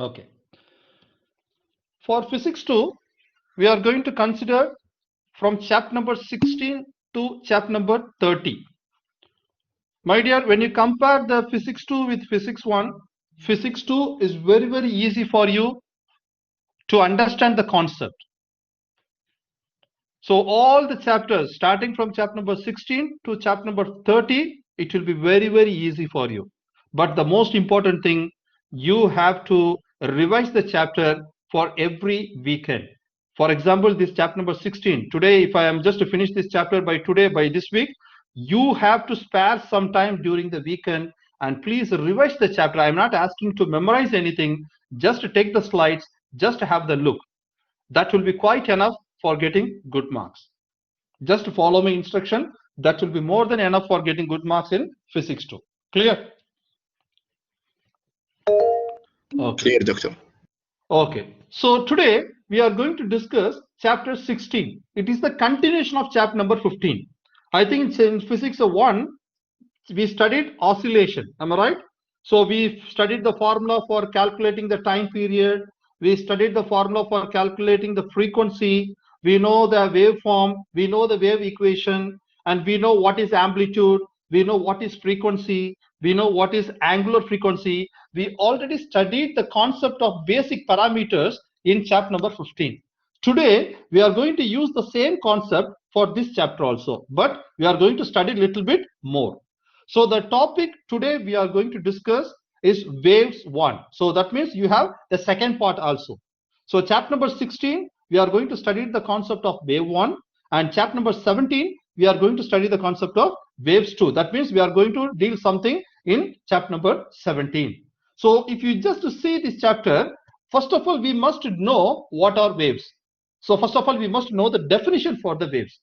Okay. For physics 2, we are going to consider from chapter number 16 to chapter number 30. My dear, when you compare the physics 2 with physics 1, physics 2 is very, very easy for you to understand the concept. So all the chapters starting from chapter number 16 to chapter number 30, it will be very, very easy for you. But the most important thing, you have to revise the chapter for every weekend. For example, this chapter number 16, today, if I am just to finish this chapter by today, by this week, you have to spare some time during the weekend and please revise the chapter. I am not asking to memorize anything, just to take the slides, just to have the look. That will be quite enough for getting good marks. Just follow my instruction. That will be more than enough for getting good marks in physics 2. Clear? Okay. Clear, doctor. Okay. So today we are going to discuss chapter 16. It is the continuation of chapter number 15. I think in physics 1, we studied oscillation. Am I right? So we studied the formula for calculating the time period. We studied the formula for calculating the frequency. We know the waveform. We know the wave equation. And we know what is amplitude. We know what is frequency. We know what is angular frequency. We already studied the concept of basic parameters in chapter number 15. Today, we are going to use the same concept for this chapter also. But we are going to study a little bit more. So the topic today we are going to discuss is waves 1. So that means you have the second part also. So chapter number 16, we are going to study the concept of wave 1, and chapter number 17, we are going to study the concept of waves 2. That means we are going to deal something in chapter number 17. So if you just see this chapter, first of all, we must know what are waves. So first of all, we must know the definition for the waves.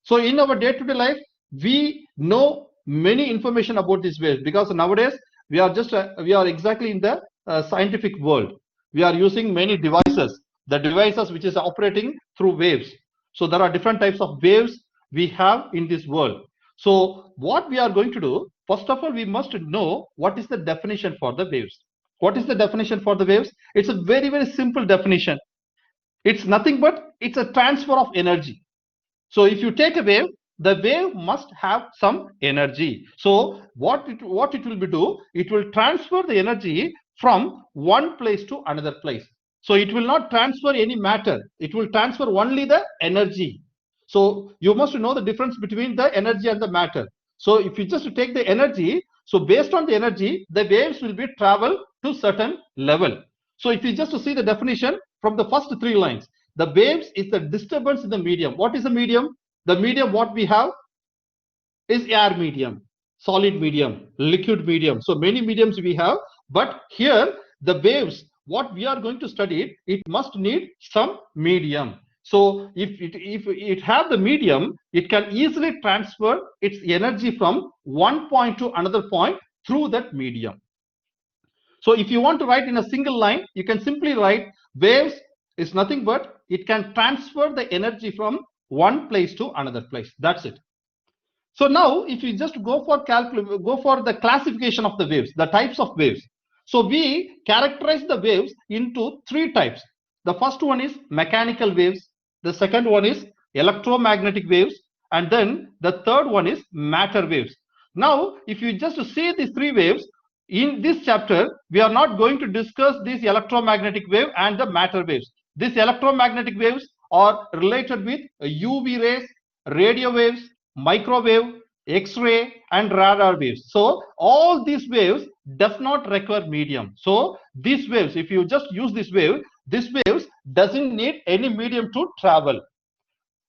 So in our day-to-day life, we know many information about these waves because nowadays we are exactly in the scientific world. We are using many devices, the devices which is operating through waves. So there are different types of waves we have in this world. So what we are going to do, first of all, we must know what is the definition for the waves. What is the definition for the waves? It's a very, very simple definition. It's nothing but it's a transfer of energy. So if you take a wave, the wave must have some energy. So what it will be do, it will transfer the energy from one place to another place. So it will not transfer any matter. It will transfer only the energy. So you must know the difference between the energy and the matter. So if you just take the energy, so based on the energy, the waves will be travel to certain level. So if you just see the definition from the first 3 lines, the waves is the disturbance in the medium. What is the medium? The medium what we have is air medium, solid medium, liquid medium. So many mediums we have, but here the waves, what we are going to study, it must need some medium. So if it have the medium, it can easily transfer its energy from one point to another point through that medium. So if you want to write in a single line, you can simply write waves is nothing but it can transfer the energy from one place to another place. That's it. So now if you just go for the classification of the waves, the types of waves. So we characterize the waves into 3 types. The first one is mechanical waves. The second one is electromagnetic waves. And then the third one is matter waves. Now, if you just see these 3 waves, in this chapter, we are not going to discuss this electromagnetic wave and the matter waves. These electromagnetic waves are related with UV rays, radio waves, microwave, X-ray and radar waves. So all these waves does not require medium. So these waves, if you just use this waves doesn't need any medium to travel.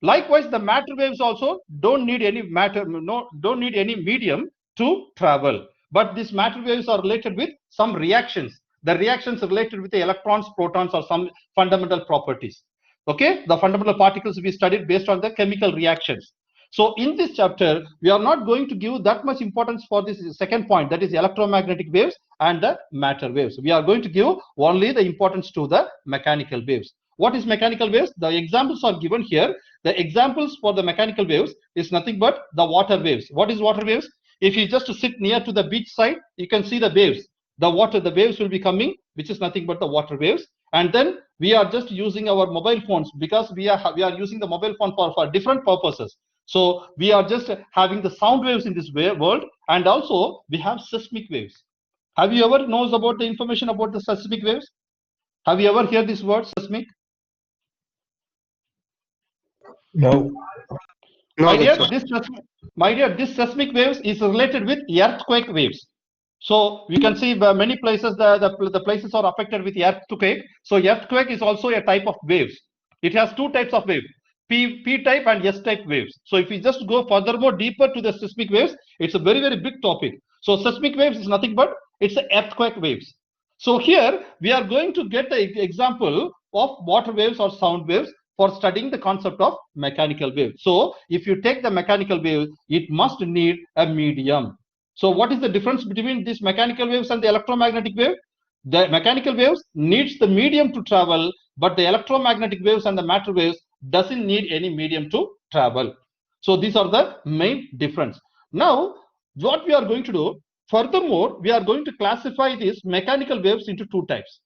Likewise, the matter waves also don't need any medium to travel. But these matter waves are related with some reactions. The reactions are related with the electrons, protons, or some fundamental properties. Okay, the fundamental particles we studied based on the chemical reactions. So in this chapter, we are not going to give that much importance for this second point, that is electromagnetic waves and the matter waves. We are going to give only the importance to the mechanical waves. What is mechanical waves? The examples are given here. The examples for the mechanical waves is nothing but the water waves. What is water waves? If you just sit near to the beach side, you can see the waves. the waves will be coming, which is nothing but the water waves. And then we are just using our mobile phones, because we are using the mobile phone for different purposes. So we are just having the sound waves in this world, and also we have seismic waves. Have you ever knows about the information about the seismic waves? Have you ever heard this word seismic? No. My dear, this seismic waves is related with earthquake waves. So we can see many places the places are affected with earthquake. So earthquake is also a type of waves. It has two types of waves, P type and S type waves. So if we just go furthermore deeper to the seismic waves, it's a very, very big topic. So seismic waves is nothing but it's earthquake waves. So here we are going to get the example of water waves or sound waves for studying the concept of mechanical wave. So if you take the mechanical wave, it must need a medium. So what is the difference between these mechanical waves and the electromagnetic wave? The mechanical waves needs the medium to travel, but the electromagnetic waves and the matter waves doesn't need any medium to travel. So these are the main difference. Now, what we are going to do, furthermore, we are going to classify these mechanical waves into two types.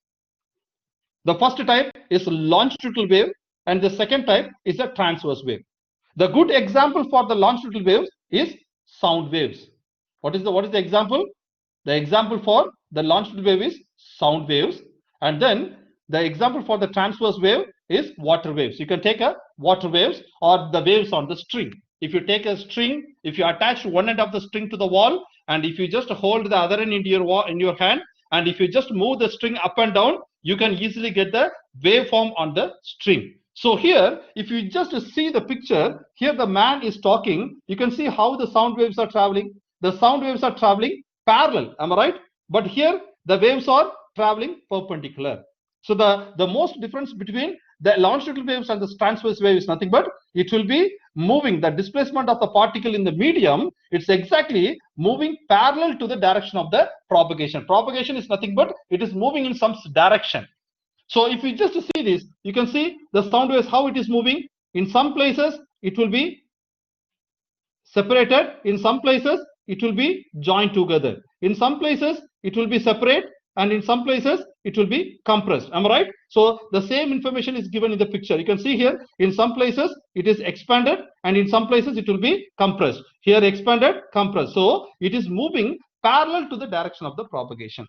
The first type is longitudinal wave, and the second type is a transverse wave. The good example for the longitudinal waves is sound waves. What is the example? The example for the longitudinal wave is sound waves, and then the example for the transverse wave is water waves. You can take a water waves or the waves on the string. If you take a string, if you attach one end of the string to the wall, and if you just hold the other end in your hand, and if you just move the string up and down, you can easily get the waveform on the string. So here, if you just see the picture, here the man is talking. You can see how the sound waves are traveling. The sound waves are traveling parallel, am I right? But here the waves are traveling perpendicular. So the most difference between the longitudinal waves and the transverse wave is nothing but it will be moving the displacement of the particle in the medium. It's exactly moving parallel to the direction of the propagation. Propagation is nothing but it is moving in some direction. So if you just see this, you can see the sound waves, how it is moving. In some places it will be separated, in some places it will be joined together, in some places it will be separate, and in some places it will be compressed. Am I right? So the same information is given in the picture. You can see here, in some places it is expanded, and in some places it will be compressed. Here expanded, compressed. So it is moving parallel to the direction of the propagation.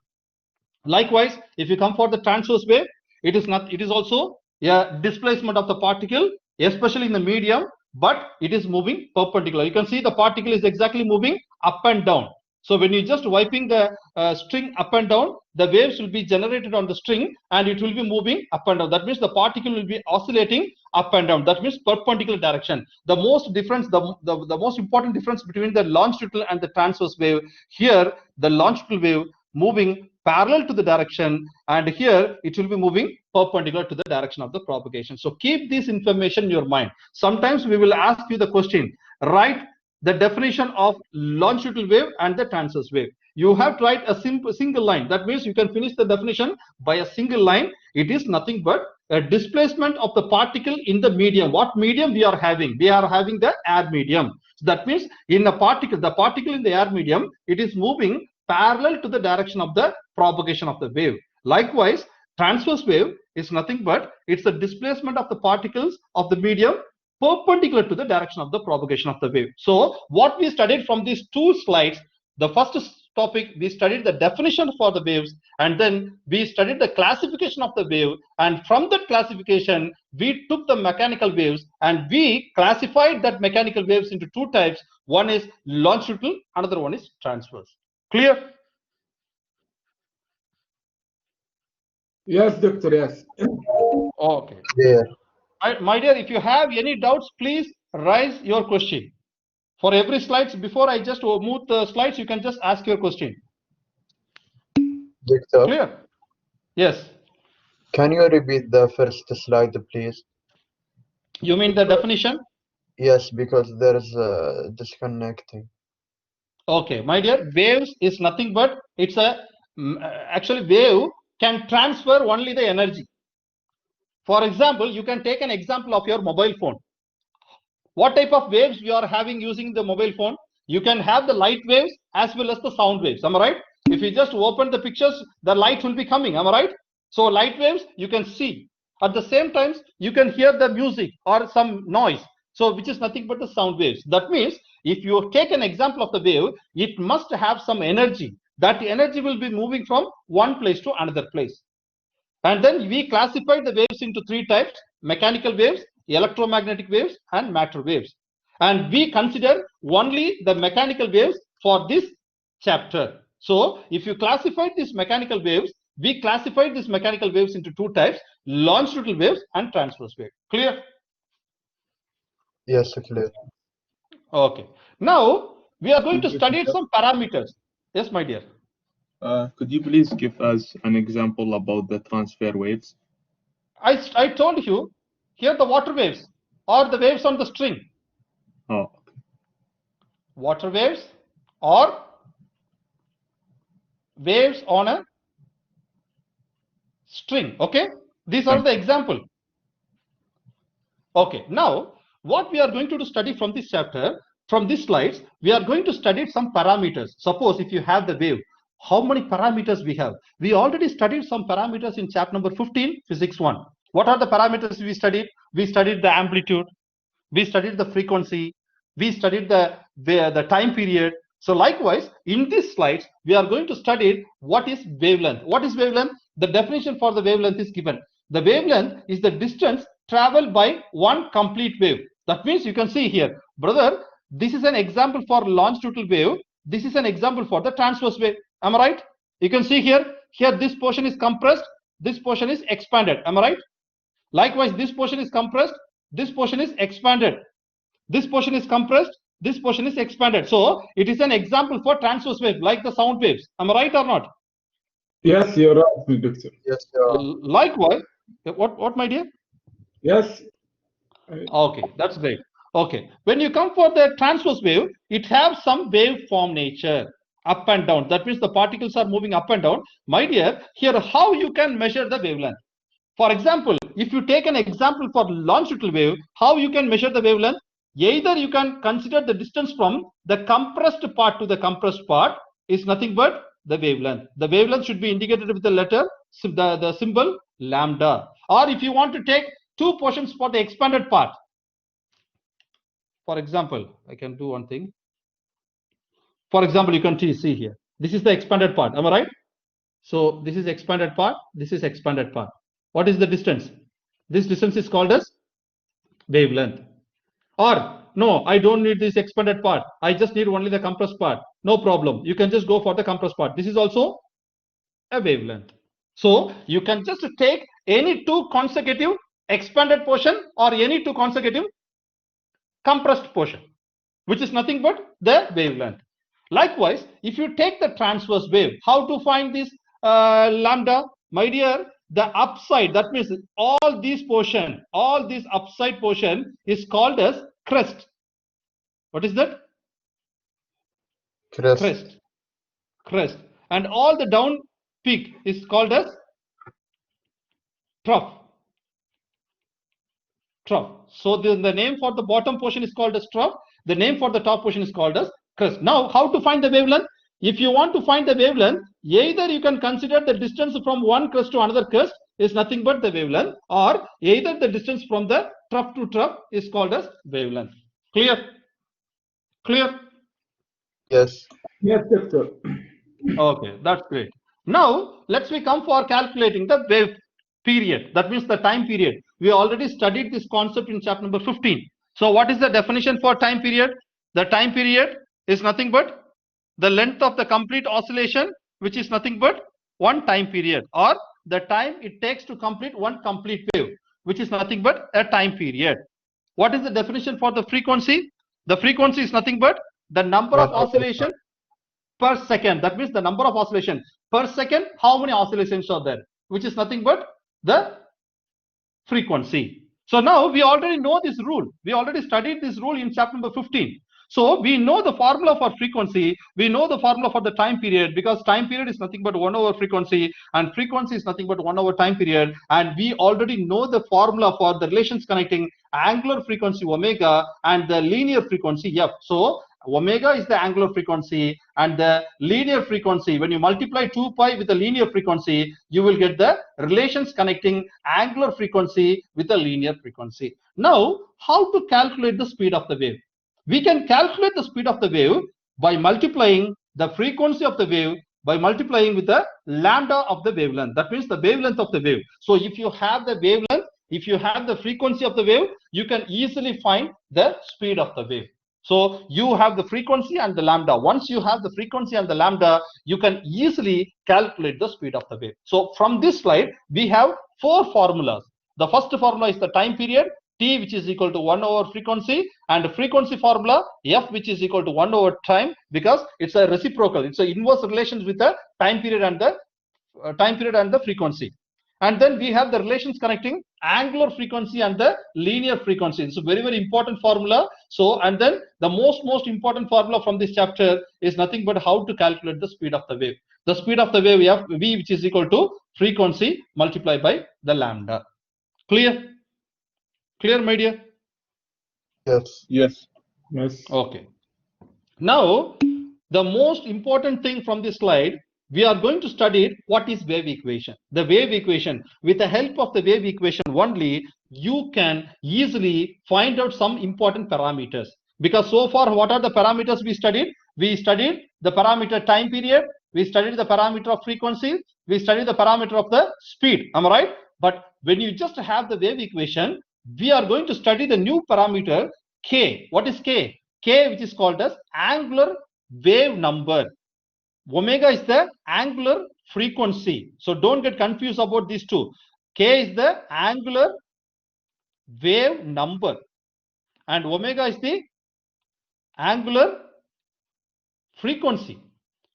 Likewise, if you come for the transverse wave, it is also a displacement of the particle, especially in the medium, but it is moving perpendicular. You can see the particle is exactly moving up and down. So when you just wiping the string up and down, the waves will be generated on the string and it will be moving up and down. That means the particle will be oscillating up and down. That means perpendicular direction. The most difference, the most important difference between the longitudinal and the transverse wave, here the longitudinal wave moving parallel to the direction, and here it will be moving perpendicular to the direction of the propagation. So keep this information in your mind. Sometimes we will ask you the question, write the definition of longitudinal wave and the transverse wave. You have to write a single line. That means you can finish the definition by a single line. It is nothing but a displacement of the particle in the medium. What medium we are having? We are having the air medium. So that means in a particle, the particle in the air medium, it is moving parallel to the direction of the propagation of the wave. Likewise, transverse wave is nothing but it's the displacement of the particles of the medium perpendicular to the direction of the propagation of the wave. So what we studied from these two slides, the first topic we studied the definition for the waves, and then we studied the classification of the wave, and from that classification we took the mechanical waves and we classified that mechanical waves into two types. One is longitudinal, another one is transverse. Clear? Yes, doctor, yes. Okay. Yeah. My dear, if you have any doubts, please raise your question. For every slides, before I just move the slides, you can just ask your question. Doctor, Clear? Yes. can you repeat the first slide, please? You mean the definition? Yes, because there is disconnecting. Okay, my dear, waves is nothing but it's a actually wave can transfer only the energy. For example, you can take an example of your mobile phone. What type of waves you are having using the mobile phone? You can have the light waves as well as the sound waves. Am I right? If you just open the pictures, the light will be coming. Am I right? So light waves you can see. At the same time, you can hear the music or some noise. So which is nothing but the sound waves. That means if you take an example of the wave, it must have some energy. That energy will be moving from one place to another place. And then we classify the waves into three types: mechanical waves, electromagnetic waves, and matter waves. And we consider only the mechanical waves for this chapter. So if you classify these mechanical waves, we classified these mechanical waves into two types: longitudinal waves and transverse waves. Clear? Yes, clear. Okay. Now we are going to Yes, study sir. some parameters. Yes, my dear. Could you please give us an example about the transfer waves? I told you here the water waves or the waves on the string. Oh, okay. Water waves or waves on a string. Okay, these are Thank the example. Okay, now what we are going to study from this chapter, from these slides, we are going to study some parameters. Suppose if you have the wave, how many parameters we have? We already studied some parameters in chapter number 15, physics 1. What are the parameters we studied? We studied the amplitude, we studied the frequency, we studied the time period. So likewise, in these slides, we are going to study what is wavelength. What is wavelength? The definition for the wavelength is given. The wavelength is the distance traveled by one complete wave. That means you can see here, brother, this is an example for longitudinal wave. This is an example for the transverse wave. Am I right? You can see here this portion is compressed, this portion is expanded. Am I right? Likewise, this portion is compressed, this portion is expanded. This portion is compressed, this portion is expanded. So it is an example for transverse wave, like the sound waves. Am I right or not? Yes, you're right, doctor. Yes, Likewise, what my dear? Yes. Okay, that's great. Okay, when you come for the transverse wave, it has some waveform nature, up and down. That means the particles are moving up and down. My dear, here how you can measure the wavelength? For example, if you take an example for longitudinal wave, how you can measure the wavelength? Either you can consider the distance from the compressed part to the compressed part is nothing but the wavelength. The wavelength should be indicated with the letter, the symbol lambda. Or if you want to take two portions for the expanded part, for example, I can do one thing. For example, you can see here, this is the expanded part. Am I right? So this is expanded part, this is expanded part. What is the distance? This distance is called as wavelength. Or no, I don't need this expanded part, I just need only the compressed part. No problem, you can just go for the compressed part. This is also a wavelength. So you can just take any two consecutive expanded portion or any two consecutive compressed portion, which is nothing but the wavelength. Likewise, if you take the transverse wave, how to find this lambda? My dear, the upside, that means all this portion, all this upside portion is called as crest. What is that? crest. Crest. And all the down peak is called as trough. So the name for the bottom portion is called as trough. The name for the top portion is called as crest. Now, how to find the wavelength? If you want to find the wavelength, either you can consider the distance from one crest to another crest is nothing but the wavelength, or either the distance from the trough to trough is called as wavelength. Clear? Clear? Yes. Yes, doctor. Okay, that's great. Now, let's come for calculating the wave period. That means the time period. We already studied this concept in chapter number 15. So what is the definition for time period? The time period is nothing but the length of the complete oscillation, which is nothing but one time period, or the time it takes to complete one complete wave, which is nothing but a time period. What is the definition for the frequency? The frequency is nothing but the number of oscillation per second. That means the number of oscillation per second, how many oscillations are there, which is nothing but the frequency. So now we already know this rule. We already studied this rule in chapter number 15. So we know the formula for frequency, we know the formula for the time period, because time period is nothing but 1 over frequency and frequency is nothing but 1 over time period. And we already know the formula for the relations connecting angular frequency omega and the linear frequency f. So omega is the angular frequency, and the linear frequency, when you multiply 2 pi with the linear frequency, you will get the relations connecting angular frequency with the linear frequency. Now, how to calculate the speed of the wave? We can calculate the speed of the wave by multiplying the frequency of the wave by multiplying with the lambda of the wavelength. That means the wavelength of the wave. So if you have the wavelength, if you have the frequency of the wave, you can easily find the speed of the wave. So you have the frequency and the lambda. Once you have the frequency and the lambda, you can easily calculate the speed of the wave. So from this slide, we have 4 formulas. The first formula is the time period, t, which is equal to 1 over frequency, and frequency formula f, which is equal to 1 over time, because it's a reciprocal, it's an inverse relations with the time period and the frequency. And then we have the relations connecting angular frequency and the linear frequency. It's a very, very important formula. So, and then the most important formula from this chapter is nothing but how to calculate the speed of the wave. The speed of the wave v, which is equal to frequency multiplied by the lambda. Clear? Clear, my dear? Yes. Yes. Yes. Okay. Now, the most important thing from this slide, we are going to study what is wave equation. The wave equation, with the help of the wave equation only, you can easily find out some important parameters. Because so far, what are the parameters we studied? We studied the parameter time period, we studied the parameter of frequency, we studied the parameter of the speed. Am I right? But when you just have the wave equation, we are going to study the new parameter k. What is k? K, which is called as angular wave number. Omega is the angular frequency. So don't get confused about these two. K is the angular wave number, and omega is the angular frequency.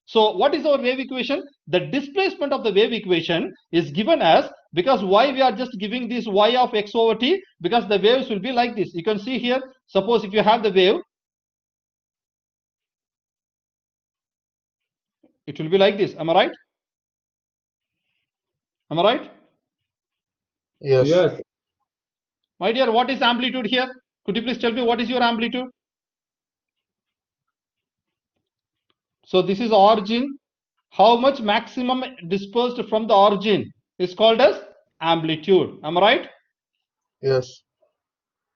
So what is our wave equation? The displacement of the wave equation is given as, because why we are just giving this y of x over t, because the waves will be like this. You can see here, suppose if you have the wave, it will be like this. Am I right? Am I right? Yes. Yes. My dear, what is amplitude here? Could you please tell me what is your amplitude? So this is origin. How much maximum dispersed from the origin is called as amplitude. Am I right? Yes.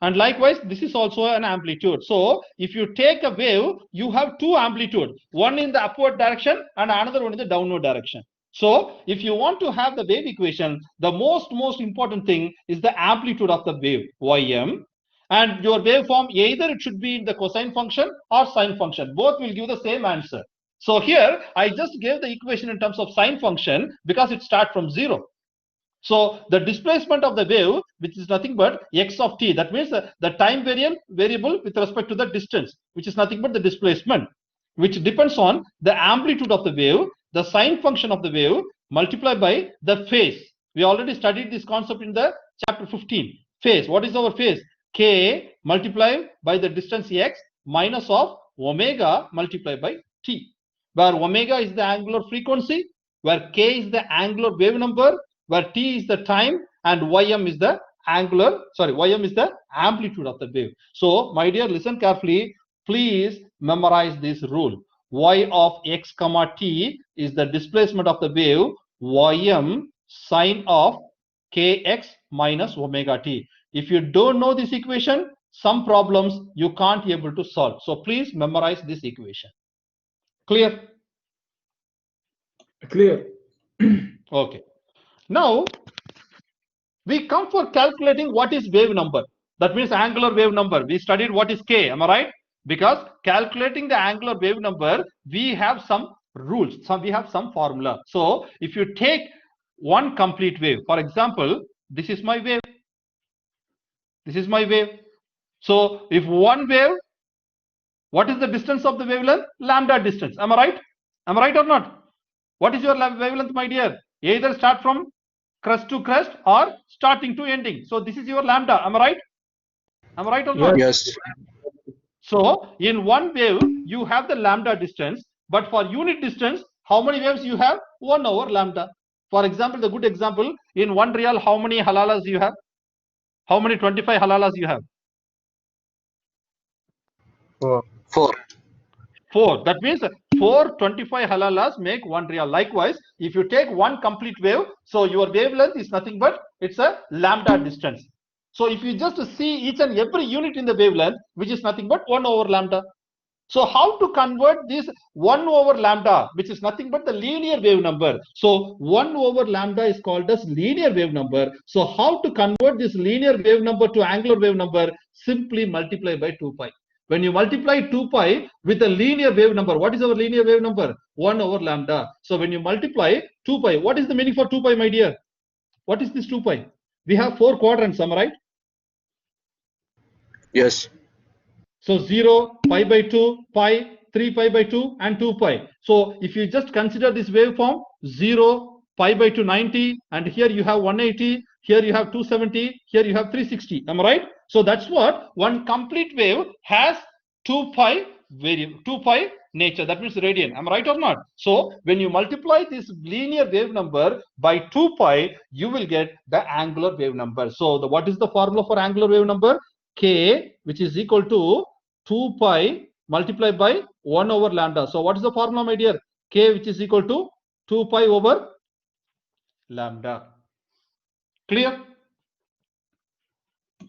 And likewise, this is also an amplitude. So if you take a wave, you have two amplitude, one in the upward direction and another one in the downward direction. So if you want to have the wave equation, the most important thing is the amplitude of the wave, ym, and your waveform, either it should be in the cosine function or sine function. Both will give the same answer. So here I just gave the equation in terms of sine function because it starts from 0. So the displacement of the wave, which is nothing but x of t, that means the time variable with respect to the distance, which is nothing but the displacement, which depends on the amplitude of the wave, the sine function of the wave multiplied by the phase. We already studied this concept in the chapter 15. Phase, what is our phase? K multiplied by the distance x minus of omega multiplied by t, where omega is the angular frequency, where k is the angular wave number, where t is the time, and ym is the ym is the amplitude of the wave. So my dear, listen carefully, please memorize this rule. Y of x comma t is the displacement of the wave, ym sine of kx minus omega t. If you don't know this equation, some problems you can't be able to solve. So please memorize this equation. Clear? Clear. Okay. Now we come for calculating what is wave number. That means angular wave number. We studied what is k. Am I right? Because calculating the angular wave number, we have some rules. We have some formula. So if you take one complete wave, for example, this is my wave. This is my wave. So if one wave, what is the distance of the wavelength? Lambda distance. Am I right? Am I right or not? What is your wavelength, my dear? Either start from crest to crest or starting to ending. So this is your lambda. Am I right? Am I right or not? Yes. So in one wave, you have the lambda distance, but for unit distance, how many waves you have? 1 over lambda. For example, the good example, in 1 real, how many halalas you have? How many 25 halalas you have? 4. 4. 4. That means 4 25 halalas make 1 real. Likewise, if you take one complete wave, so your wavelength is nothing but it's a lambda distance. So if you just see each and every unit in the wavelength, which is nothing but 1 over lambda. So how to convert this 1 over lambda, which is nothing but the linear wave number. So 1 over lambda is called as linear wave number. So how to convert this linear wave number to angular wave number? Simply multiply by 2 pi. When you multiply 2 pi with a linear wave number, what is our linear wave number? 1 over lambda. So when you multiply 2 pi, what is the meaning for 2 pi, my dear? What is this 2 pi? We have 4 quadrants, am I right? Yes. So 0, pi by 2, pi, 3 pi by 2 and 2 pi. So if you just consider this waveform, 0, pi by 2, 90, and here you have 180, here you have 270, here you have 360. Am I right? So that's what one complete wave has 2 pi nature. That means radian. Am I right or not? So when you multiply this linear wave number by 2 pi, you will get the angular wave number. So what is the formula for angular wave number? K, which is equal to 2 pi multiplied by 1 over lambda. So what is the formula, my dear? K, which is equal to 2 pi over lambda. Clear?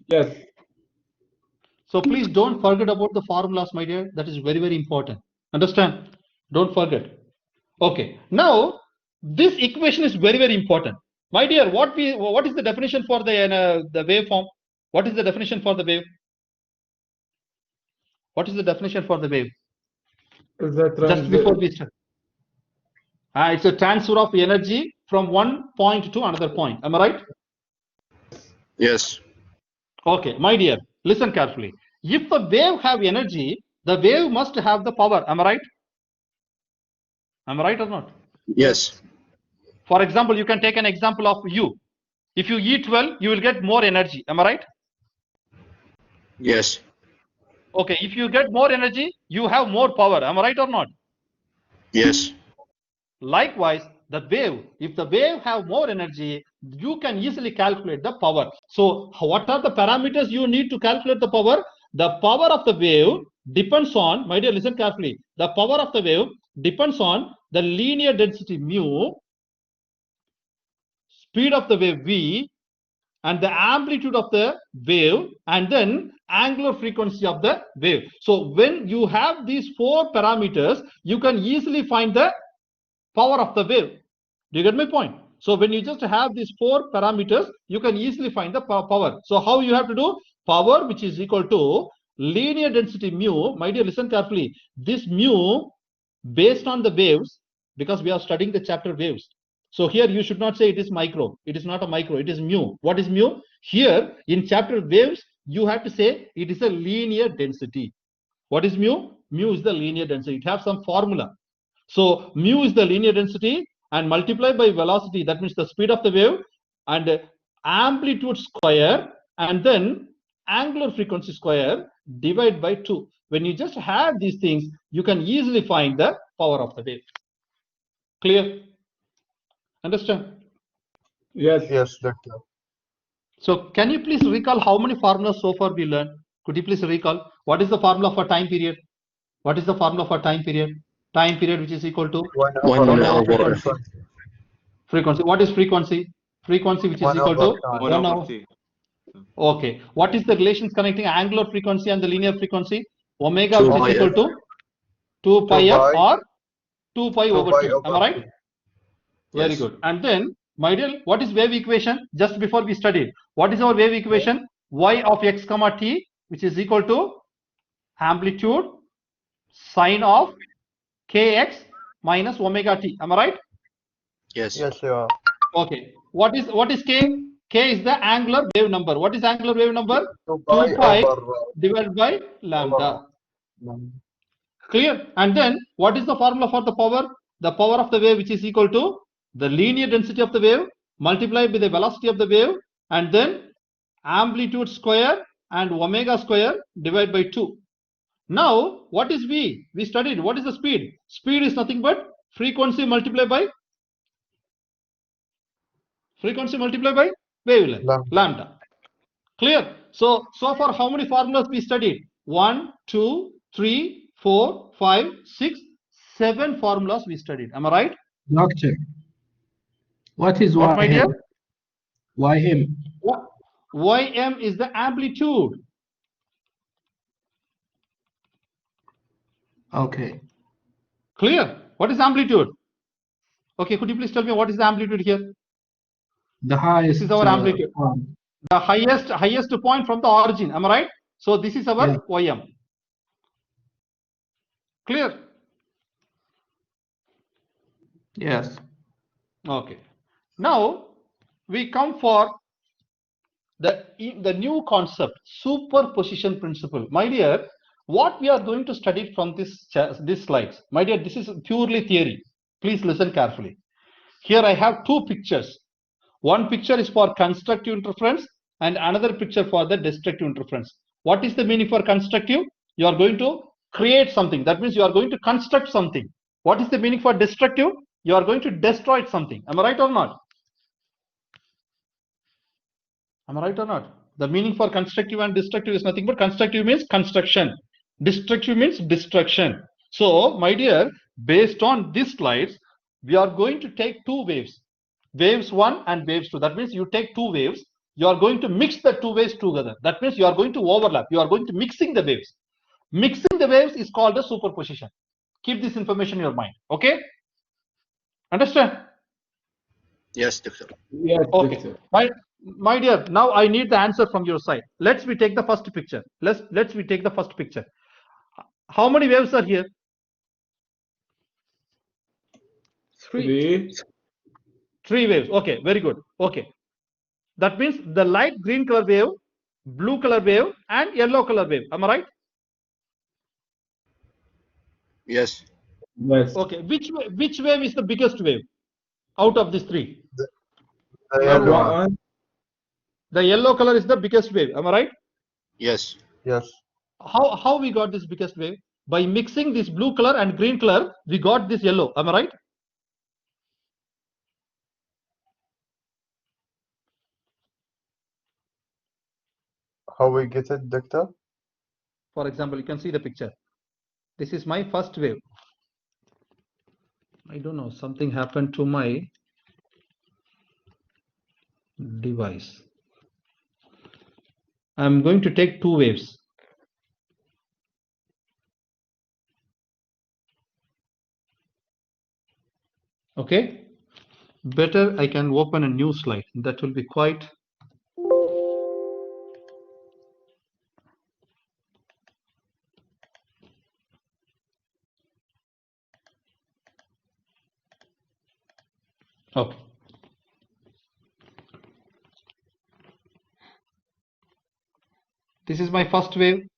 Yes. So please don't forget about the formulas, my dear. That is very, very important. Understand? Don't forget. Okay. Now, this equation is very, very important. My dear, what is the definition for the waveform? What is the definition for the wave? What is the definition for the wave? Just before we start. It's a transfer of energy from one point to another point. Am I right? Yes. Okay, my dear, listen carefully. If the wave have energy, the wave must have the power. Am I right? Am I right or not? Yes. For example, you can take an example of you. If you eat well, you will get more energy. Am I right? Yes. Okay, if you get more energy, you have more power. Am I right or not? Yes. Likewise, the wave, if the wave have more energy, you can easily calculate the power. So what are the parameters you need to calculate the power? The power of the wave depends on, my dear, listen carefully. The power of the wave depends on the linear density mu, speed of the wave v, and the amplitude of the wave, and then angular frequency of the wave. So when you have these 4 parameters, you can easily find the power of the wave. Do you get my point? So when you just have these 4 parameters, you can easily find the power. So how you have to do? Power, which is equal to linear density mu. My dear, listen carefully. This mu based on the waves, because we are studying the chapter waves. So here you should not say it is micro. It is not a micro. It is mu. What is mu? Here in chapter waves, you have to say it is a linear density. What is mu? Mu is the linear density. It has some formula. So mu is the linear density and multiplied by velocity. That means the speed of the wave and amplitude square and then angular frequency square divided by 2. When you just have these things, you can easily find the power of the wave. Clear? Understand? Yes. Yes, doctor. So can you please recall how many formulas so far we learned? Could you please recall? What is the formula for time period? What is the formula for time period? Time period which is equal to 1 over frequency. Frequency. What is frequency? Frequency which is 1 equal over to time. 1 hour. Okay. What is the relations connecting angular frequency and the linear frequency? Omega 2 which pi is equal to 2 pi f or 2 pi 2 over pi t. over Am I right? t. Very Yes. good. And then, my dear, what is wave equation? Just before we studied, what is our wave equation? Y of x comma t, which is equal to amplitude sine of kx minus omega t. Am I right? Yes. Yes, you are. Okay. What is k? K is the angular wave number. What is angular wave number? 2 2 pi over divided by lambda. lambda. Clear? And then what is the formula for the power? The power of the wave, which is equal to the linear density of the wave multiplied by the velocity of the wave and then amplitude square and omega square divided by 2. Now what is V? We studied what is the speed? Speed is nothing but frequency multiplied by wavelength, lambda. Clear? So far how many formulas we studied? 1, 2, 3, 4, 5, 6, 7 formulas we studied. Am I right? Doctor, what is What, my dear? YM? Ym is the amplitude. Okay. Clear? What is amplitude? Okay, could you please tell me what is the amplitude here? The highest. This is our amplitude. Point. The highest point from the origin. Am I right? So this is our Ym. Clear? Yes. Okay. Now we come for the new concept, superposition principle. My dear, what we are going to study from this slides, my dear, this is purely theory. Please listen carefully. Here I have two pictures. One picture is for constructive interference and another picture for the destructive interference. What is the meaning for constructive? You are going to create something. That means you are going to construct something. What is the meaning for destructive? You are going to destroy something. Am I right or not? Am I right or not? The meaning for constructive and destructive is nothing but constructive means construction. Destructive means destruction. So, my dear, based on these slides, we are going to take two waves. Waves 1 and waves 2. That means you take two waves. You are going to mix the two waves together. That means you are going to overlap. You are going to mixing the waves. Mixing the waves is called a superposition. Keep this information in your mind. Okay? Understand? Yes, doctor. Yes, Okay. doctor. My dear, now I need the answer from your side. Let's we take the first picture. Let's we take the first picture. How many waves are here? Three. Three waves. Okay, very good. Okay. That means the light green color wave, blue color wave, and yellow color wave. Am I right? Yes. Yes. Okay. Which wave is the biggest wave out of these three? The The yellow one. one. The yellow color is the biggest wave. Am I right? Yes. Yes. How we got this biggest wave? By mixing this blue color and green color, we got this yellow. Am I right? How we get it, doctor? For example, you can see the picture. This is my first wave. I don't know, something happened to my device. I'm going to take two waves. Okay. Better I can open a new slide. That will be quite. Okay. This is my first wave.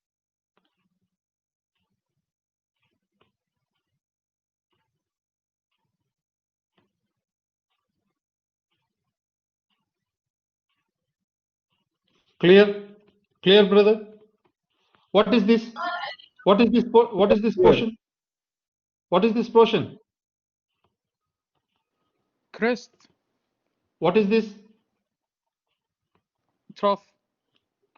Clear? Clear, brother? What is this? What is this? What is this portion? What is this portion? Crest, What is this? trough,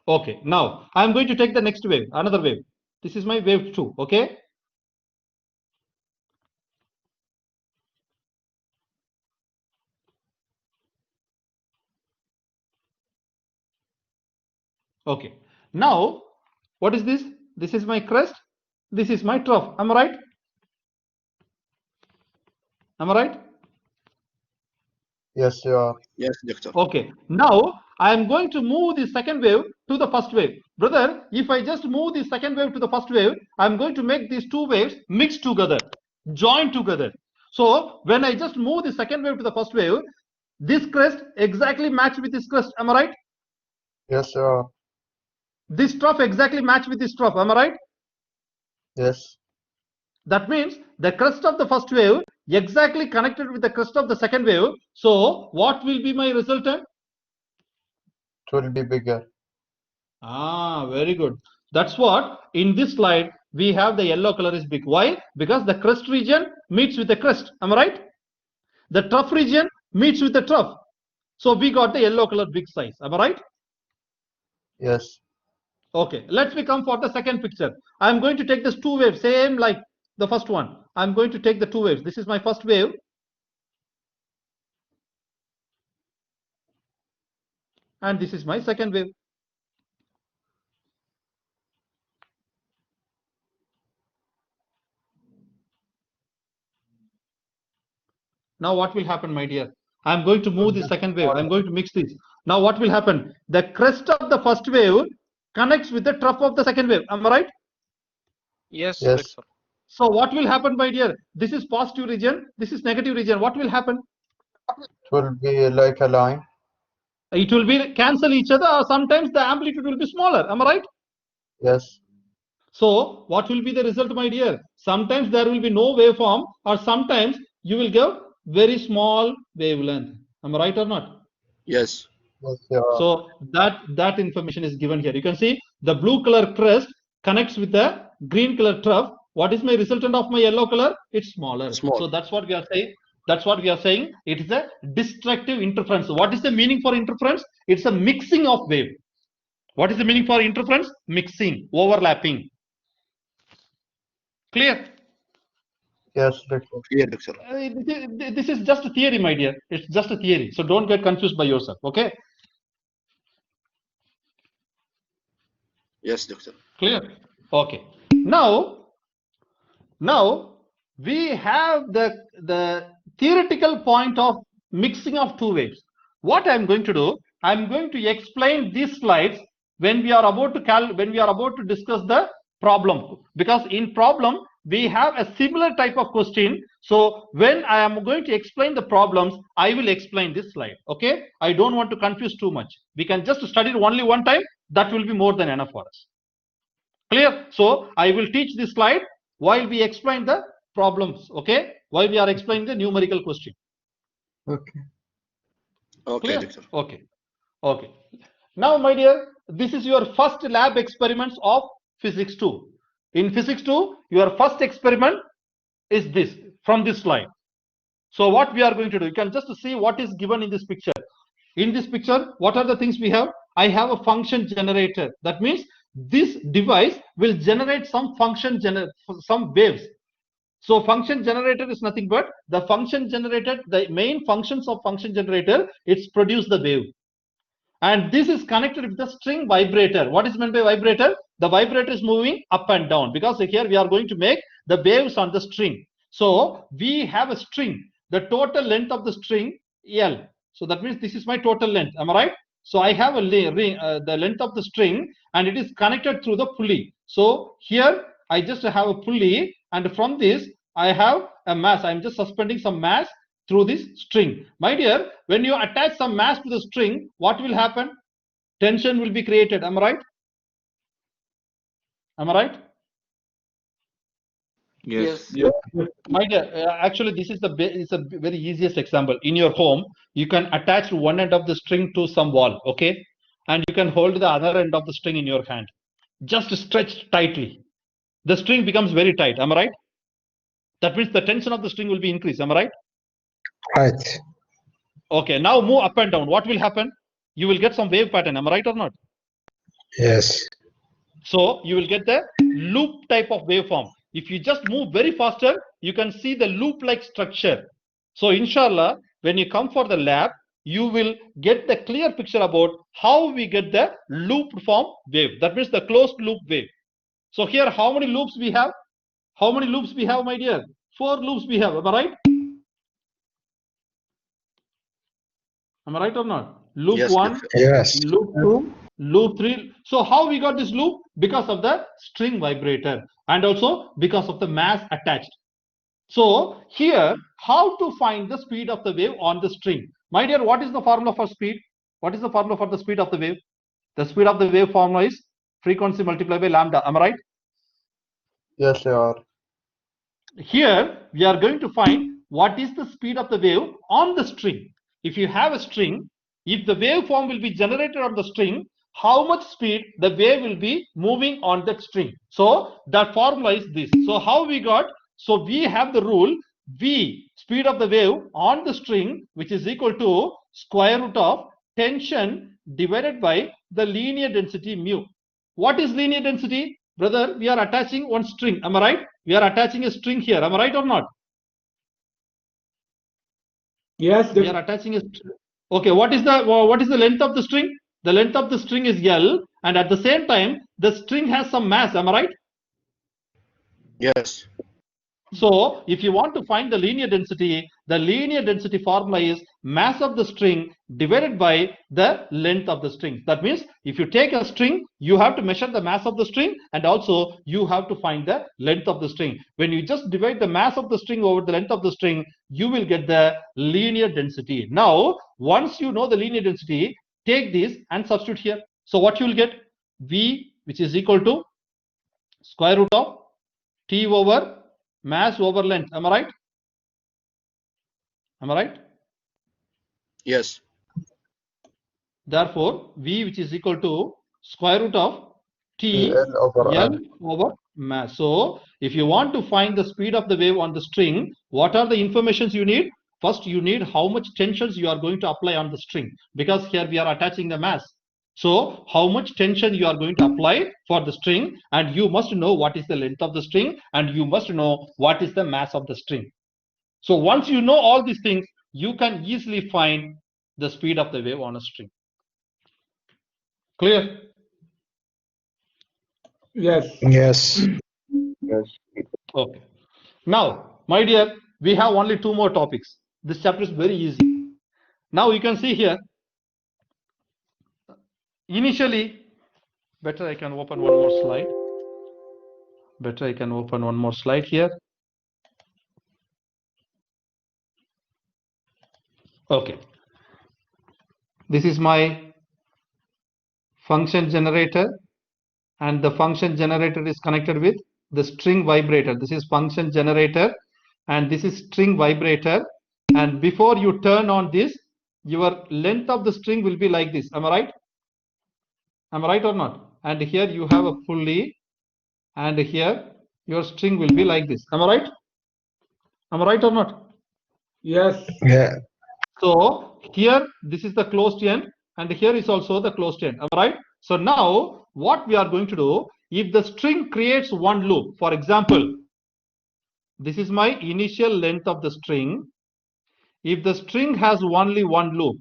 Okay. Now I'm going to take the next wave, another wave. This is my wave 2. Okay. Okay. Now, what is this? This is my crest. This is my trough. Am I right? Am I right? Yes, you are. Yes, doctor. Okay. Now, I am going to move the second wave to the first wave. Brother, if I just move the second wave to the first wave, I am going to make these two waves mix together, join together. So, when I just move the second wave to the first wave, this crest exactly match with this crest. Am I right? Yes, you are. This trough exactly match with this trough. Am I right? Yes. That means the crest of the first wave exactly connected with the crest of the second wave. So what will be my resultant? It will be bigger. Ah, very good. That's what in this slide we have the yellow color is big. Why? Because the crest region meets with the crest. Am I right? The trough region meets with the trough. So we got the yellow color big size. Am I right? Yes. Okay, let's come for the second picture. I'm going to take this two waves, same like the first one. I'm going to take the two waves. This is my first wave. And this is my second wave. Now what will happen, my dear? I'm going to move the second wave. I'm going to mix this. Now what will happen? The crest of the first wave connects with the trough of the second wave. Am I right? Yes, Yes. right, sir. So what will happen, my dear? This is positive region. This is negative region. What will happen? It will be like a line. It will be cancel each other, or sometimes the amplitude will be smaller. Am I right? Yes. So what will be the result, my dear? Sometimes there will be no waveform, or sometimes you will get very small wavelength. Am I right or not? Yes. Yes, you are. So that information is given here. You can see the blue color crest connects with the green color trough. What is my resultant of my yellow color? It's smaller. Small. So that's what we are saying. That's what we are saying. It is a destructive interference. What is the meaning for interference? It's a mixing of wave. What is the meaning for interference? Mixing, overlapping. Clear? Yes, Doctor. Clear, Doctor. This is just a theory, my dear. It's just a theory. So don't get confused by yourself. Okay? Yes, Doctor. Clear? Okay. Now we have the theoretical point of mixing of two waves. What I'm going to do, I'm going to explain these slides when we are about to discuss the problem, because in problem we have a similar type of question. So when I am going to explain the problems, I will explain this slide. Okay? I don't want to confuse too much. We can just study it only one time. That will be more than enough for us. Clear? So I will teach this slide while we explain the problems. Okay? While we are explaining the numerical question. Okay. Okay, Clear? Doctor. Okay. Okay. Now, my dear, this is your first lab experiments of physics 2. In physics 2, your first experiment is this, from this slide. So what we are going to do, you can just see what is given in this picture. In this picture, what are the things we have? I have a function generator. That means this device will generate some some waves. So function generator is nothing but the function generator, the main functions of function generator, it's produce the wave. And this is connected with the string vibrator. What is meant by vibrator? The vibrator is moving up and down, because here we are going to make the waves on the string. So we have a string, the total length of the string L. So that means this is my total length. Am I right? So I have the length of the string, and it is connected through the pulley. So here I just have a pulley, and from this I have a mass. I'm just suspending some mass through this string. My dear, when you attach some mass to the string, what will happen? Tension will be created. Am I right? Am I right? Yes. Yes. My dear, actually this is it's a very easiest example. In your home, you can attach one end of the string to some wall, okay, and you can hold the other end of the string in your hand. Just stretch tightly. The string becomes very tight. Am I right? That means the tension of the string will be increased. Am I right? Right. Okay, now move up and down. What will happen? You will get some wave pattern. Am I right or not? Yes. So you will get the loop type of waveform. If you just move very faster, you can see the loop-like structure. So inshallah, when you come for the lab, you will get the clear picture about how we get the loop form wave. That means the closed loop wave. So here, how many loops we have? How many loops we have, my dear? 4 loops we have. Am I right? Am I right or not? Loop Yes, 1, Doctor. Yes. loop 2, loop 3. So how we got this loop? Because of the string vibrator, and also because of the mass attached. So here, how to find the speed of the wave on the string? My dear, what is the formula for speed? What is the formula for the speed of the wave? The speed of the wave formula is frequency multiplied by lambda. Am I right? Yes, you are. Here we are going to find what is the speed of the wave on the string. If you have a string, if the waveform will be generated on the string, how much speed the wave will be moving on that string. So that formula is this. So how we got? So we have the rule V, speed of the wave on the string, which is equal to square root of tension divided by the linear density mu. What is linear density? Brother, we are attaching one string. Am I right? We are attaching a string here. Am I right or not? Yes. We are attaching a string. Okay, what is the length of the string? The length of the string is L, and at the same time, the string has some mass. Am I right? Yes. So, if you want to find the linear density formula is mass of the string divided by the length of the string. That means if you take a string, you have to measure the mass of the string, and also you have to find the length of the string. When you just divide the mass of the string over the length of the string, you will get the linear density. Now, once you know the linear density, take this and substitute here. So what you will get? V, which is equal to square root of T over mass over length. Am I right? Am I right? Yes. Therefore, V, which is equal to square root of T L over L R. over mass. So, if you want to find the speed of the wave on the string, what are the informations you need? First, you need how much tensions you are going to apply on the string, because here we are attaching the mass. So, how much tension you are going to apply for the string, and you must know what is the length of the string, and you must know what is the mass of the string. So, once you know all these things, you can easily find the speed of the wave on a string. Clear? Yes. Yes. Okay. Now, my dear, we have only 2 more topics. This chapter is very easy. Now you can see here, initially, better I can open one more slide. Better I can open one more slide here. Okay. This is my function generator, and the function generator is connected with the string vibrator. This is function generator, and this is string vibrator. And before you turn on this, your length of the string will be like this. Am I right? Am I right or not? And here you have a pulley, and here your string will be like this. Am I right? Am I right or not? Yes. Yeah. So here this is the closed end, and here is also the closed end. Am I right? So now what we are going to do, if the string creates one loop, for example, this is my initial length of the string. If the string has only one loop,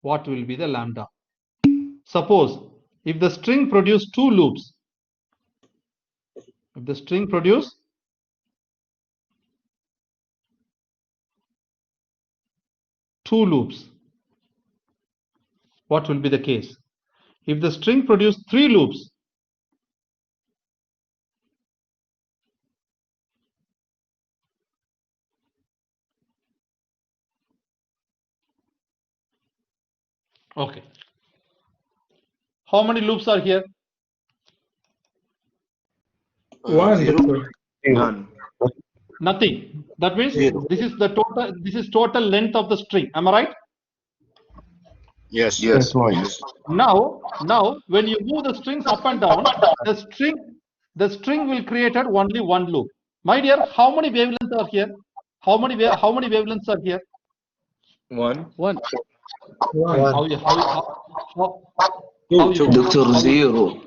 what will be the lambda? Suppose if the string produce 2 loops, if the string produce 2 loops, what will be the case? If the string produce 3 loops, okay. How many loops are here? One. Zero. Doctor. None. Nothing. That means Zero. this is the total. This is total length of the string. Am I right? Yes. Yes. Now, when you move the strings up and down, the string will create only one loop. My dear, how many wavelengths are here? How many wavelengths are here? One. One. How you Doctor, zero.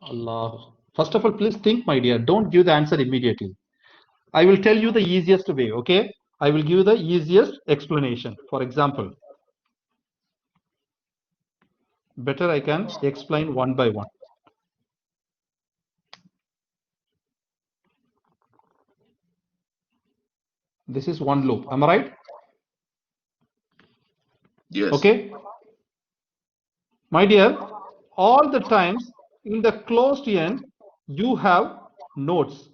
Allah. First of all, please think, my dear. Don't give the answer immediately. I will tell you the easiest way. Okay, I will give you the easiest explanation. For example, better I can explain one by one. This is one loop. Am I right? Yes. Okay. My dear, all the times in the closed end, you have nodes.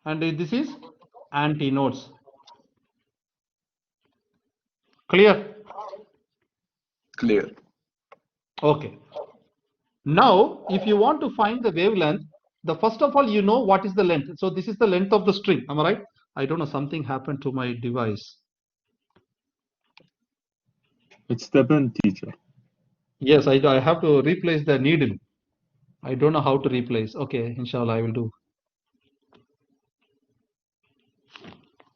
And this is antinodes. Clear? Clear. Okay. Now, if you want to find the wavelength, the first of all, you know what is the length. So this is the length of the string. Am I right? I don't know, something happened to my device. It's the pen, teacher. Yes, I have to replace the needle. I don't know how to replace. Okay, inshallah, I will do.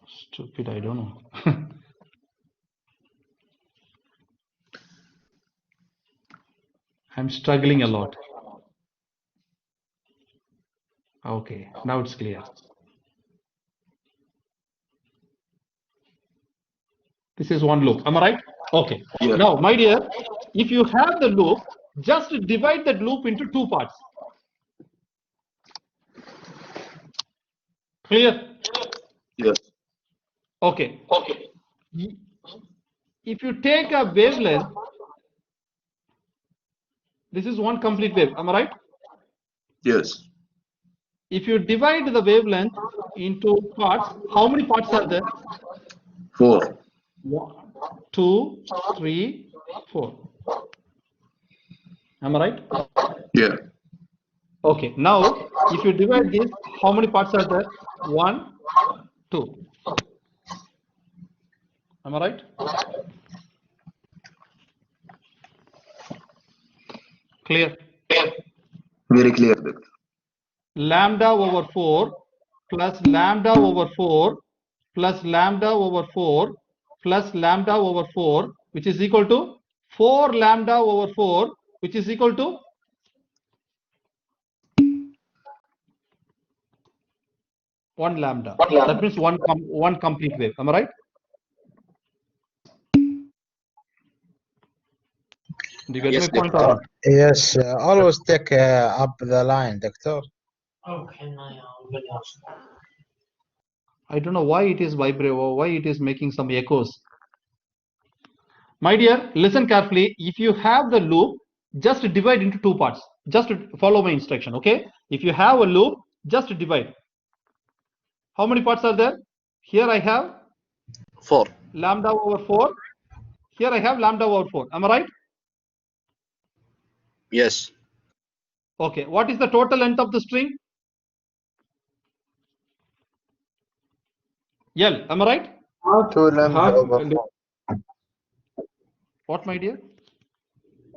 Stupid, I don't know. I'm struggling a lot. Okay, now it's clear. This is one loop. Am I right? Okay. Yeah. Now, my dear, if you have the loop, just divide that loop into two parts. Clear? Yes. Okay. If you take a wavelength, this is one complete wave. Am I right? Yes. If you divide the wavelength into parts, how many parts are there? 4. 1, 2, 3, 4. Am I right? Yeah. Okay. Now, if you divide this, how many parts are there? 1, 2. Am I right? Clear? Very clear, Doctor. Lambda over 4 plus lambda over 4 plus lambda over 4 plus lambda over 4, which is equal to 4 lambda over 4, which is equal to 1 lambda. That means one complete wave. Am I right? Do you get Yes, my point doctor. or not? Yes, always take up the line, doctor. I don't know why it is vibrating or why it is making some echoes. My dear, listen carefully. If you have the loop, just divide into two parts. Just follow my instruction, okay? If you have a loop, just divide. How many parts are there? Here I have 4. lambda over 4. Here I have lambda over 4. Am I right? Yes. Okay. What is the total length of the string? L. Am I right? 2 lambda half over 4. What, my dear?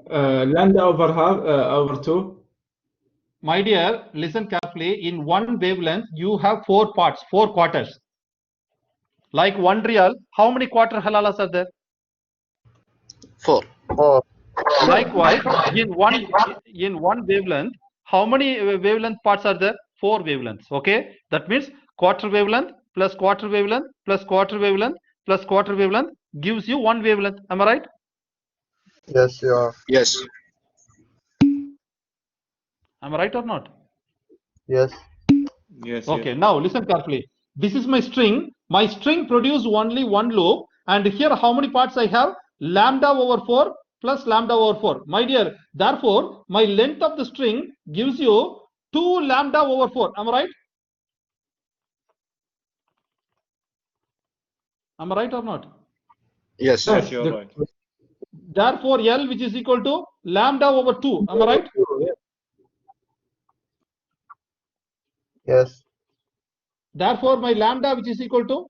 lambda over half over 2. My dear, listen carefully. In one wavelength, you have 4 parts, 4 quarters. Like 1 real, how many quarter halalas are there? 4. 4. Likewise, in one wavelength, how many wavelength parts are there? 4 wavelengths. Okay, that means quarter wavelength plus quarter wavelength plus quarter wavelength plus quarter wavelength gives you 1 wavelength. Am I right? Yes, you are. Yes. Am I right or not? Yes. Yes. Okay, now listen carefully. This is my string. My string produces only one loop, and here how many parts I have? Lambda over 4 plus lambda over 4. My dear, therefore, my length of the string gives you 2 lambda over 4. Am I right? Am I right or not? Yes. Yes, you're right. Therefore, L, which is equal to lambda over 2. Am I right? Yes. Therefore, my lambda, which is equal to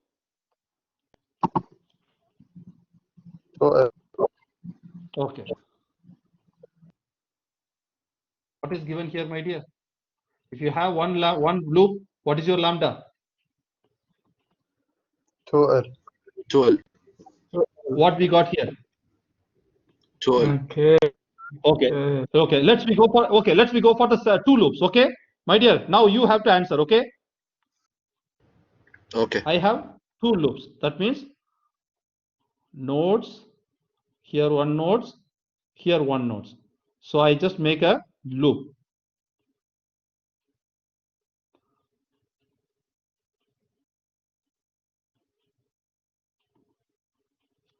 2L. okay. What is given here, my dear? If you have one loop, what is your lambda? 2L. 12. What we got here? 12. Okay. Okay. Let's we go for the 2 loops. Okay, my dear. Now you have to answer. Okay. Okay. I have 2 loops. That means nodes. Here one nodes. Here one nodes. So I just make a loop.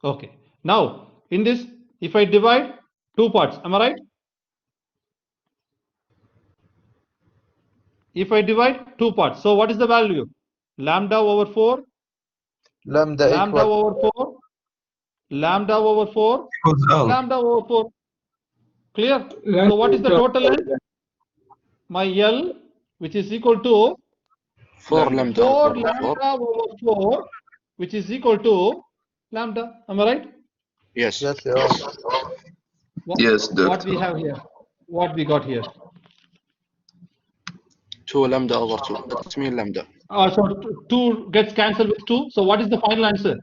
Okay. Now in this, if I divide 2 parts, am I right? If I divide 2 parts, so what is the value? Lambda over 4, Lambda lambda equal. over 4, lambda over 4, lambda over 4. Clear? So what is the total length? My L, which is equal to 4 lambda 4 over 4. lambda over 4, which is equal to lambda. Am I right? Yes. Yes, you are. Yes, What we doctor. have here? What we got here? 2 lambda over 2. That means lambda. So 2 gets cancelled with 2. So what is the final answer?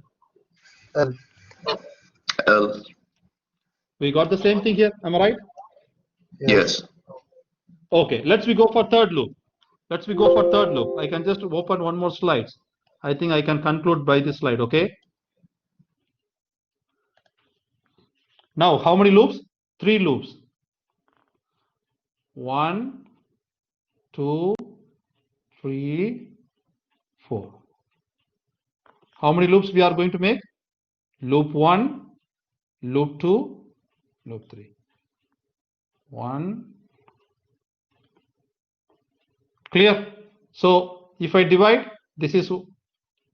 L. L. We got the same thing here. Am I right? Yes. Okay, let's we go for third loop. Let's we go for third loop. I can just open one more slide. I think I can conclude by this slide. Okay. Now, how many loops? 3 loops. 1, 2, 3, 4. How many loops we are going to make? Loop 1, loop 2, loop 3. 1. Clear? So, if I divide, this is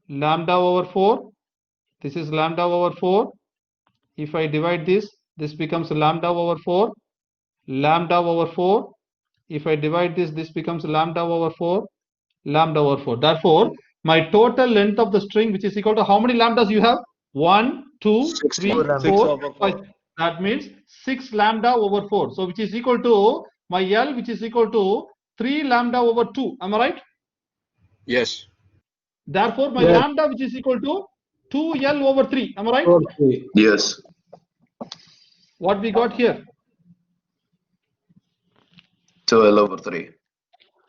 lambda over 4. This is lambda over 4. If I divide this, this becomes lambda over 4. Lambda over 4. If I divide this, this becomes lambda over 4. Lambda over 4. Therefore, my total length of the string, which is equal to how many lambdas you have? 1, 2, 6 3, lambda. 4, 5. That means 6 lambda over 4. So, which is equal to my L, which is equal to 3 lambda over 2. Am I right? Yes. Therefore, my Yes. lambda, which is equal to 2L over 3. Am I right? 4, 3. Yes. What we got here? 2L over 3.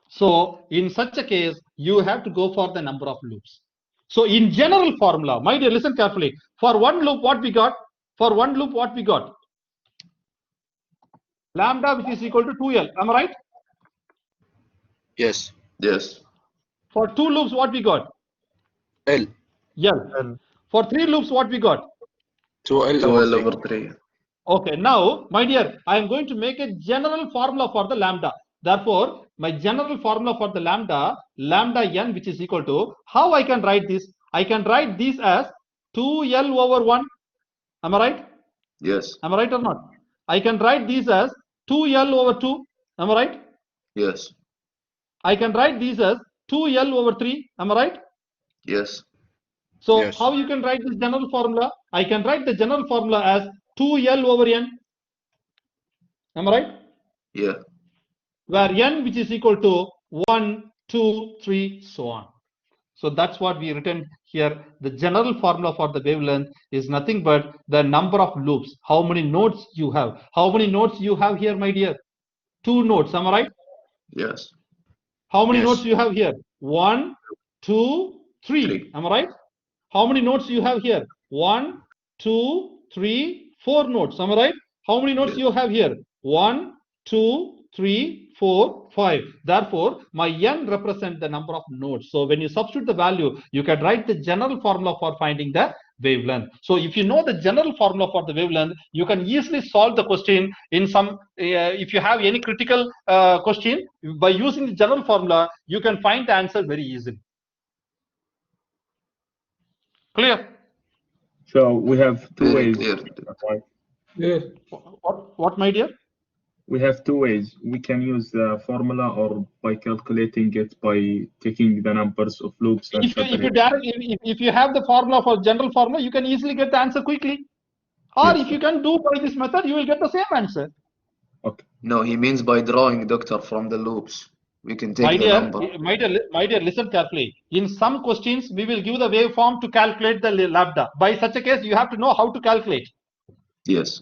So, in such a case, you have to go for the number of loops. So, in general formula, my dear, listen carefully. For one loop, what we got? For one loop, what we got? Lambda, which is equal to 2L. Am I right? Yes. Yes. For 2 loops, what we got? L. L. L. For 3 loops, what we got? 2L over 3. Okay, now, my dear, I am going to make a general formula for the lambda. Therefore, my general formula for the lambda n, which is equal to, how I can write this? I can write this as 2L over 1. Am I right? Yes. Am I right or not? I can write this as 2L over 2. Am I right? Yes. I can write this as 2L over 3. Am I right? Yes. So, Yes. how you can write this general formula? I can write the general formula as 2L over n. Am I right? Yeah. Where n, which is equal to 1, 2, 3, so on. So that's what we written here. The general formula for the wavelength is nothing but the number of loops. How many nodes you have? How many nodes you have here, my dear? 2 nodes. Am I right? Yes. How many Yes. nodes you have here? 1, 2, 3. 3. Am I right? How many nodes you have here? 1, 2, 3, 4 nodes. Am I right? How many nodes Yes. you have here? 1, 2, 3, 4, 5. Therefore, my n represent the number of nodes. So when you substitute the value, you can write the general formula for finding the wavelength. So if you know the general formula for the wavelength, you can easily solve the question in some, if you have any critical question, by using the general formula, you can find the answer very easily. Clear? So we have two Very ways. clear. Right? Yeah. What, my dear? We have 2 ways. We can use the formula or by calculating it by taking the numbers of loops and If you have the formula for general formula, you can easily get the answer quickly. Or Yes, if you can do by this method, you will get the same answer. Okay. No, he means by drawing, doctor, from the loops. We can take My the dear, number. my dear, listen carefully. In some questions, we will give the waveform to calculate the lambda. By such a case, you have to know how to calculate. Yes.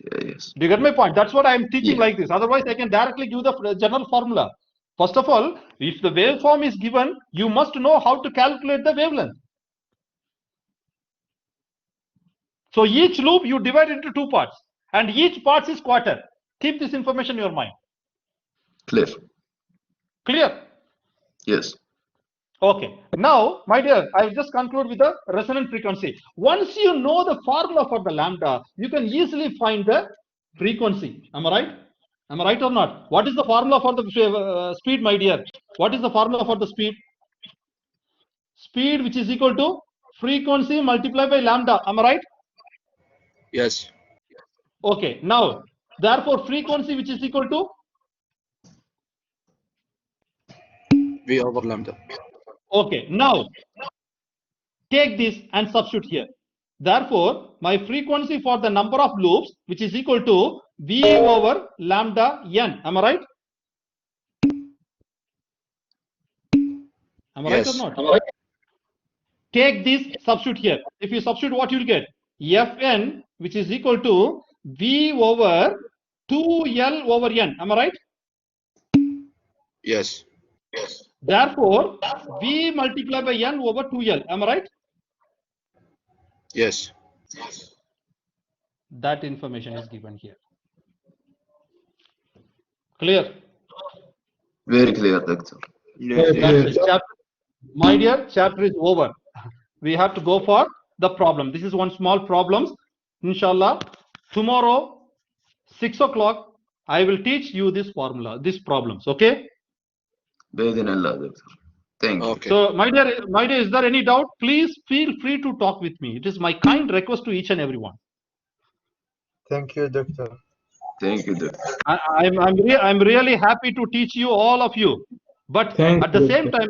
Yeah, yes. Do you get my point? That's what I am teaching Yeah. like this. Otherwise, I can directly give the general formula. First of all, if the waveform is given, you must know how to calculate the wavelength. So each loop you divide into 2 parts, and each part is quarter. Keep this information in your mind. Clear. Clear? Yes. Okay. Now, my dear, I will just conclude with the resonant frequency. Once you know the formula for the lambda, you can easily find the frequency. Am I right? Am I right or not? What is the formula for the speed, my dear? What is the formula for the speed? Speed, which is equal to frequency multiplied by lambda. Am I right? Yes. Okay. Now, therefore, frequency, which is equal to V over lambda. okay, now take this and substitute here. Therefore, my frequency for the number of loops, which is equal to V over lambda n. Am I right? Am I right or Yes. not? take this, substitute here. If you substitute, what you'll get? Fn, which is equal to V over 2L over N. Am I right? Yes. Therefore, V multiplied by N over 2L. Am I right? Yes. That information is given here. Clear? Very clear, doctor. That's it. Chapter, my dear, chapter is over. We have to go for the problem. This is one small problem. Inshallah, tomorrow, 6 o'clock, I will teach you this formula, these problems. Okay? بإذن الله, doctor. Thank you. So, my dear, is there any doubt? Please feel free to talk with me. It is my kind request to each and everyone. Thank you, Doctor. Thank you, doctor. I'm really happy to teach you, all of you. But Thank at the you, same doctor.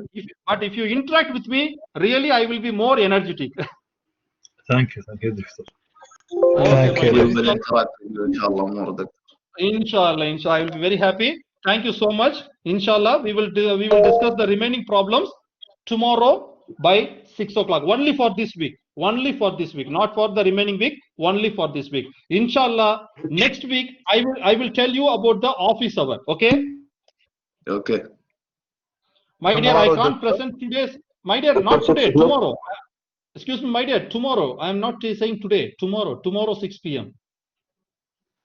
time, if you interact with me, really I will be more energetic. Thank you, Doctor. Thank you, my We dear. will interact with you, inshallah, more, doctor. Inshallah, I will be very happy. Thank you so much. Inshallah, we will discuss the remaining problems tomorrow by 6 o'clock. Only for this week. Only for this week, not for the remaining week. Only for this week. Inshallah, next week I will tell you about the office hour. Okay, Okay. my dear. I Tomorrow, can't Doctor. present today's. My dear, not today. Tomorrow. Excuse me, my dear. Tomorrow. I am not saying today. Tomorrow. Tomorrow 6 p.m.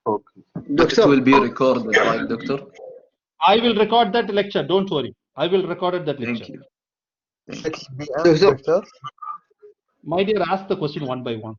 It will be recorded, right, doctor? I will record that lecture. Don't worry. I will record that lecture. Thank you. 6 p.m. Doctor. My dear, ask the question one by one.